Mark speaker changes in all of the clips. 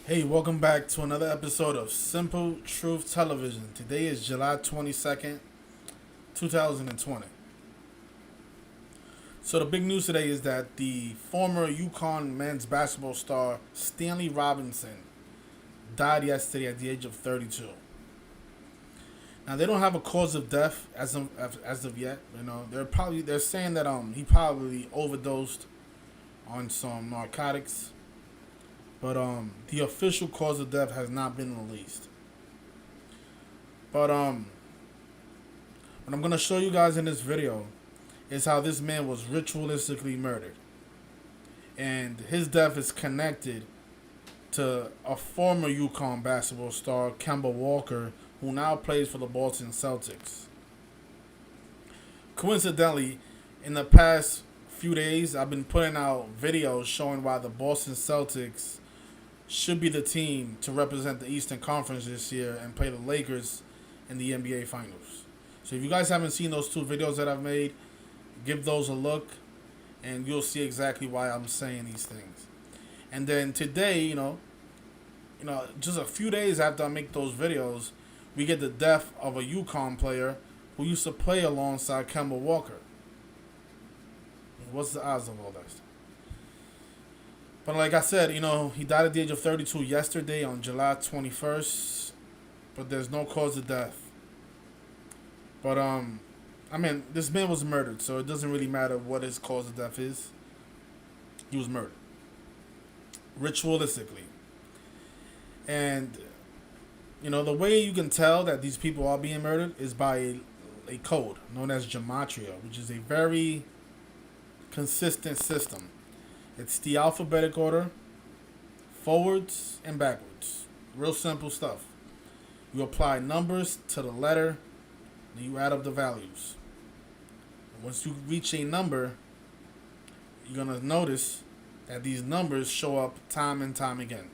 Speaker 1: Hey, welcome back to another episode of Simple Truth Television. Today is July 22nd, 2020. So the big news today is that the former UConn men's basketball star Stanley Robinson died yesterday at the age of 32. Now they don't have a cause of death as of yet. They're saying that he probably overdosed on some narcotics. But the official cause of death has not been released. But what I'm gonna show you guys in this video is how this man was ritualistically murdered, and his death is connected to a former UConn basketball star, Kemba Walker, who now plays for the Boston Celtics. Coincidentally, in the past few days, I've been putting out videos showing why the Boston Celtics should be the team to represent the Eastern Conference this year and play the Lakers in the NBA Finals. So if you guys haven't seen those two videos that I've made, give those a look and you'll see exactly why I'm saying these things. And then today, just a few days after I make those videos, we get the death of a UConn player who used to play alongside Kemba Walker. What's the odds of all that stuff? But like I said, he died at the age of 32 yesterday on July 21st. But there's no cause of death. But, this man was murdered. So it doesn't really matter what his cause of death is. He was murdered. Ritualistically. And, the way you can tell that these people are being murdered is by a code known as Gematria, which is a very consistent system. It's the alphabetic order, forwards and backwards. Real simple stuff. You apply numbers to the letter, and you add up the values. Once you reach a number, you're going to notice that these numbers show up time and time again.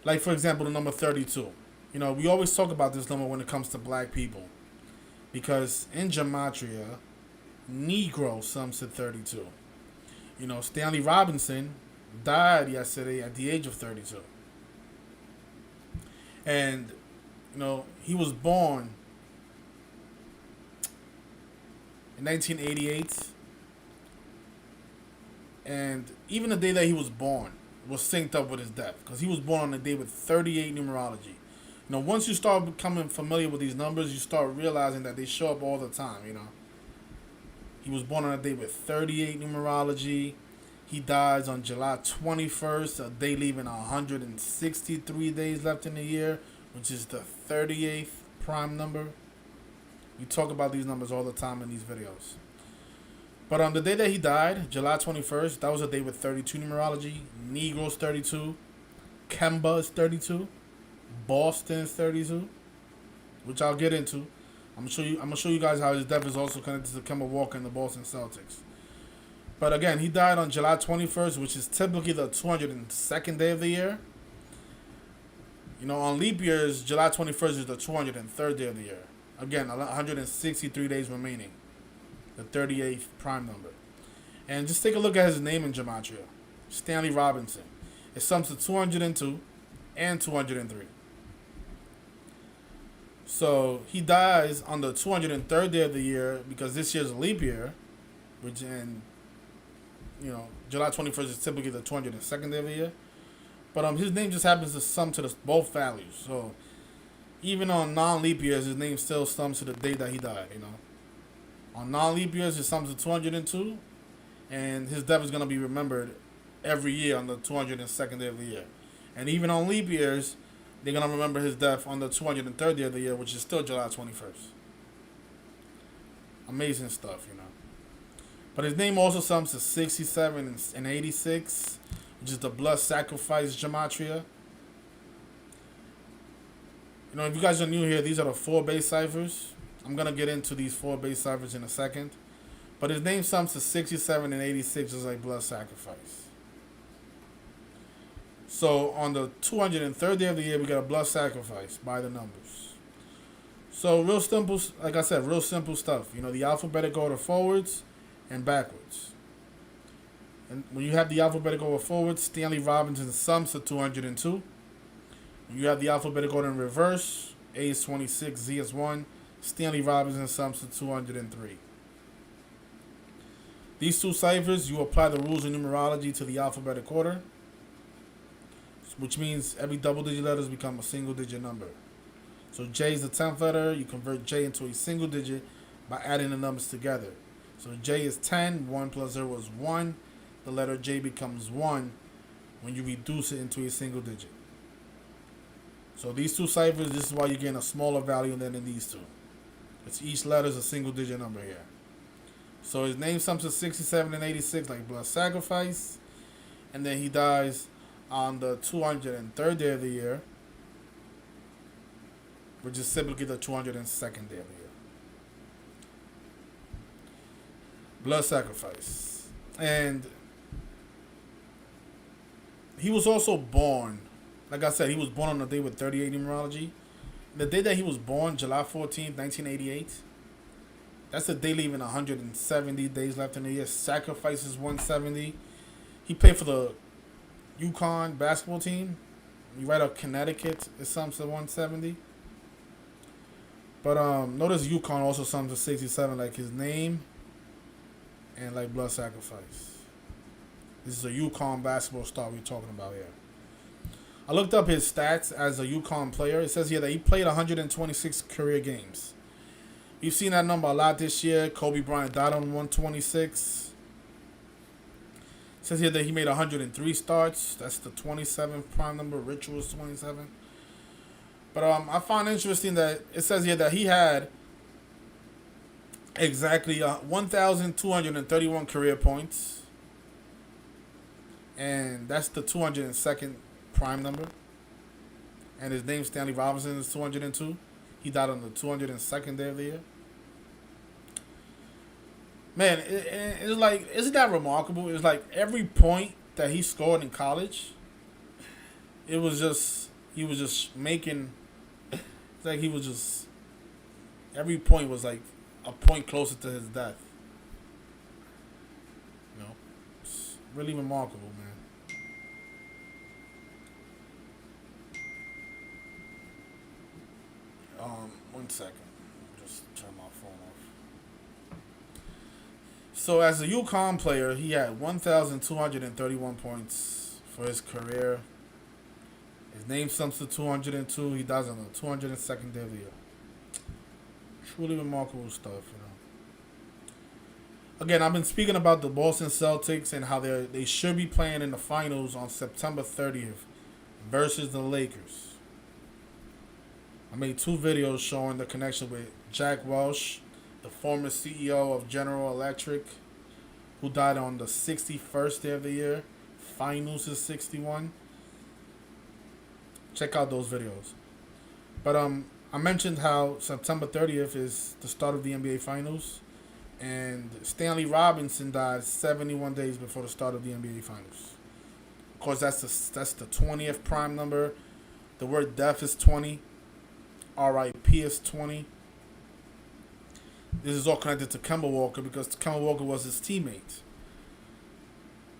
Speaker 1: Like, for example, the number 32. We always talk about this number when it comes to black people. Because in Gematria, Negro sums to 32. Stanley Robinson died yesterday at the age of 32. And, he was born in 1988. And even the day that he was born was synced up with his death. Because he was born on a day with 38 numerology. Once you start becoming familiar with these numbers, you start realizing that they show up all the time, He was born on a day with 38 numerology. He dies on July 21st, a day leaving 163 days left in the year, which is the 38th prime number. We talk about these numbers all the time in these videos. But on the day that he died, July 21st, that was a day with 32 numerology. Negro's 32. Kemba is 32. Boston is 32, which I'll get into. I'm gonna show you guys how his death is also connected to Kemba Walker and the Boston Celtics. But again, he died on July 21st, which is typically the 202nd day of the year. On leap years, July 21st is the 203rd day of the year. Again, 163 days remaining. The 38th prime number. And just take a look at his name in Gematria. Stanley Robinson. It sums to 202 and 203. So he dies on the 203rd day of the year because this year's a leap year, which July 21st is typically the 202nd day of the year. But his name just happens to sum to both values. So even on non-leap years, his name still sums to the day that he died, On non-leap years, it sums to 202, and his death is going to be remembered every year on the 202nd day of the year. And even on leap years, they're going to remember his death on the 203rd day of the year, which is still July 21st. Amazing stuff, But his name also sums to 67 and 86, which is the blood sacrifice Gematria. If you guys are new here, these are the 4 base ciphers. I'm going to get into these 4 base ciphers in a second. But his name sums to 67 and 86, just like blood sacrifice. So on the 203rd day of the year, we got a blood sacrifice by the numbers. So real simple, like I said, real simple stuff. The alphabetic order forwards and backwards. And when you have the alphabetical order forward, Stanley Robinson sums to 202. When you have the alphabetical order in reverse, A is 26, Z is 1. Stanley Robinson sums to 203. These two ciphers, you apply the rules of numerology to the alphabetic order, which means every double-digit letters become a single-digit number. So J is the 10th letter. You convert J into a single digit by adding the numbers together. So J is 10. 1 plus 0 is 1. The letter J becomes 1 when you reduce it into a single digit. So these two ciphers, this is why you're getting a smaller value than in these two. It's each letter is a single digit number here. So his name sums to 67 and 86 like blood sacrifice. And then he dies on the 203rd day of the year, which is typically the 202nd day of the year. Blood sacrifice. And he was also born, like I said, he was born on a day with 38 numerology. The day that he was born, July 14th, 1988, that's the day leaving 170 days left in the year. Sacrifices 170. He played for the UConn basketball team. You write up Connecticut, it sums to 170. But notice UConn also sums to 67, like his name and like blood sacrifice. This is a UConn basketball star we're talking about here. I looked up his stats as a UConn player. It says here that he played 126 career games. We've seen that number a lot this year. Kobe Bryant died on 126. It says here that he made 103 starts. That's the 27th prime number. Ritual is 27. But I found interesting that it says here that he had exactly 1,231 career points. And that's the 202nd prime number. And his name, Stanley Robinson, is 202. He died on the 202nd day of the year. Man, it's like, isn't that remarkable? It's like every point that he scored in college, he was just making, it's like he was just, every point was like a point closer to his death. You know, it's really remarkable, man. 1 second. Just turn my phone off. So as a UConn player, he had 1,231 points for his career. His name sums to 202. He dies on the 202nd day of the year. Truly remarkable stuff, you know. Again, I've been speaking about the Boston Celtics and how they should be playing in the finals on September 30th versus the Lakers. I made 2 videos showing the connection with Jack Welch, the former CEO of General Electric, who died on the 61st day of the year. Finals is 61. Check out those videos. But I mentioned how September 30th is the start of the NBA Finals, and Stanley Robinson died 71 days before the start of the NBA Finals. Of course, that's the 20th prime number. The word death is 20. RIP is 20. This is all connected to Kemba Walker because Kemba Walker was his teammate.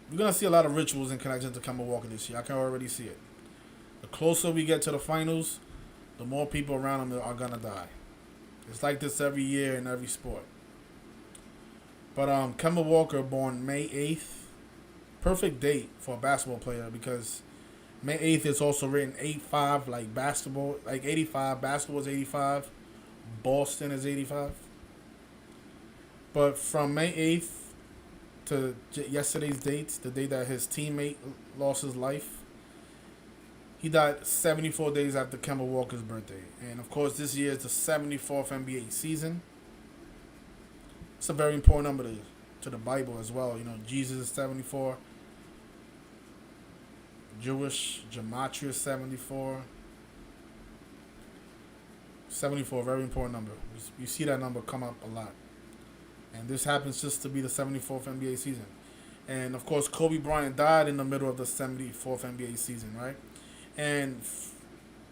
Speaker 1: We're going to see a lot of rituals in connection to Kemba Walker this year. I can already see it. The closer we get to the finals, the more people around him are going to die. It's like this every year in every sport. But Kemba Walker, born May 8th. Perfect date for a basketball player because May 8th is also written 8-5, like basketball, like 85. Basketball is 85. Boston is 85. But from May 8th to yesterday's date, the day that his teammate lost his life, he died 74 days after Kemba Walker's birthday. And, of course, this year is the 74th NBA season. It's a very important number to the Bible as well. You know, Jesus is 74. Jewish Gematria 74. 74, very important number. You see that number come up a lot. And this happens just to be the 74th NBA season. And, of course, Kobe Bryant died in the middle of the 74th NBA season, right? And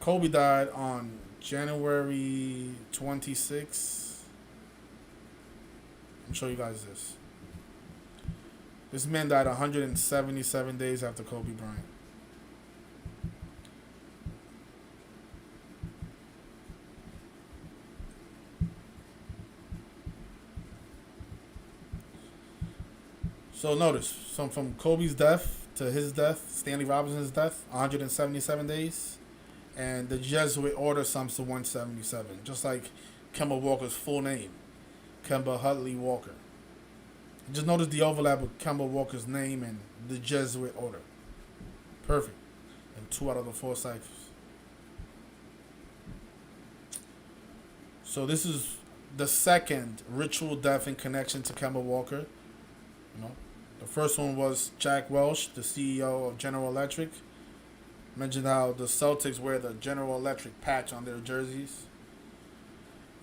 Speaker 1: Kobe died on January 26th. Let me show you guys this. This man died 177 days after Kobe Bryant. So notice, from Kobe's death to his death, Stanley Robinson's death, 177 days, and the Jesuit order sums to 177, just like Kemba Walker's full name, Kemba Huntley Walker. Just notice the overlap with Kemba Walker's name and the Jesuit order. Perfect. And 2 out of the 4 ciphers. So this is the second ritual death in connection to Kemba Walker. You know, the first one was Jack Welch, the CEO of General Electric. Mentioned how the Celtics wear the General Electric patch on their jerseys.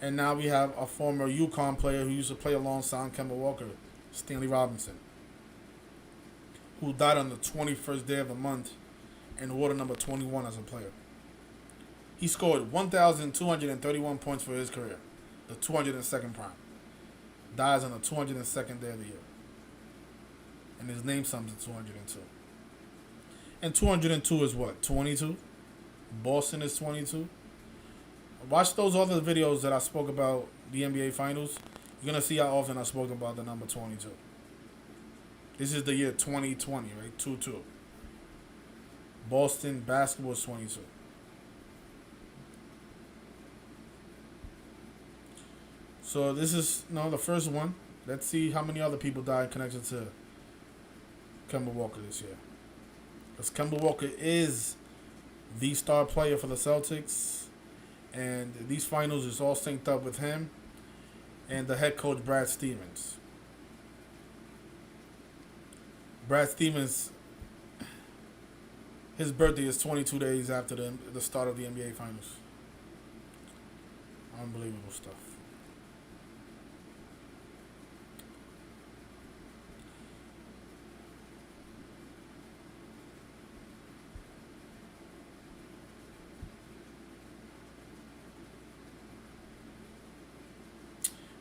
Speaker 1: And now we have a former UConn player who used to play alongside Kemba Walker, Stanley Robinson, who died on the 21st day of the month and wore the number 21 as a player. He scored 1,231 points for his career, the 202nd prime. Dies on the 202nd day of the year. And his name sums to 202. And 202 is what? 22? Boston is 22? Watch those other videos that I spoke about the NBA Finals. You're going to see how often I spoke about the number 22. This is the year 2020, right? 2-2. Boston basketball is 22. So this is the first one. Let's see how many other people died connected to Kemba Walker this year. Because Kemba Walker is the star player for the Celtics. And these finals is all synced up with him and the head coach, Brad Stevens. Brad Stevens, his birthday is 22 days after the start of the NBA Finals. Unbelievable stuff.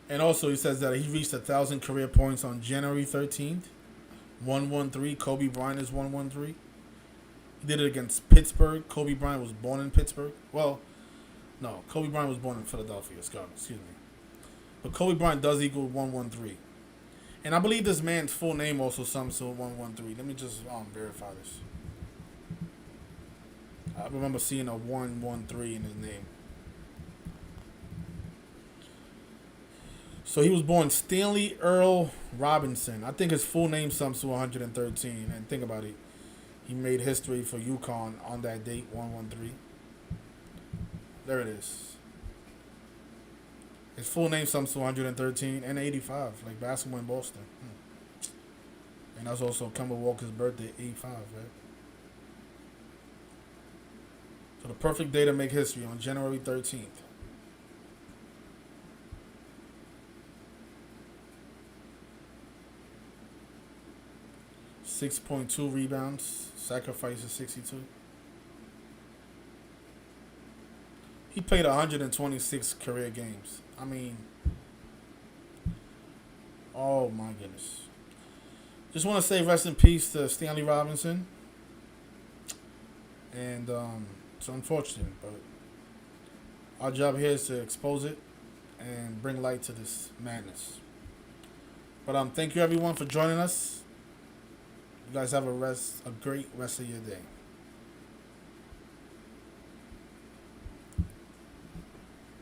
Speaker 1: And also, he says that he reached 1,000 career points on January 13th. 113. Kobe Bryant is 113. He did it against Pittsburgh. Kobe Bryant was born in Pittsburgh. Well, no. Kobe Bryant was born in Philadelphia. Excuse me. But Kobe Bryant does equal 113. And I believe this man's full name also sums to 113. Let me just verify this. I remember seeing a 113 in his name. So he was born Stanley Earl Robinson. I think his full name sums to 113. And think about it. He made history for UConn on that date, 113. There it is. His full name sums to 113 and 85, like basketball in Boston. And that's also Kemba Walker's birthday, 85, right? So the perfect day to make history on January 13th. 6.2 rebounds, sacrifices 62. He played 126 career games. I mean, oh my goodness. Just want to say rest in peace to Stanley Robinson. And it's unfortunate, but our job here is to expose it and bring light to this madness. But thank you everyone for joining us. You guys have a great rest of your day.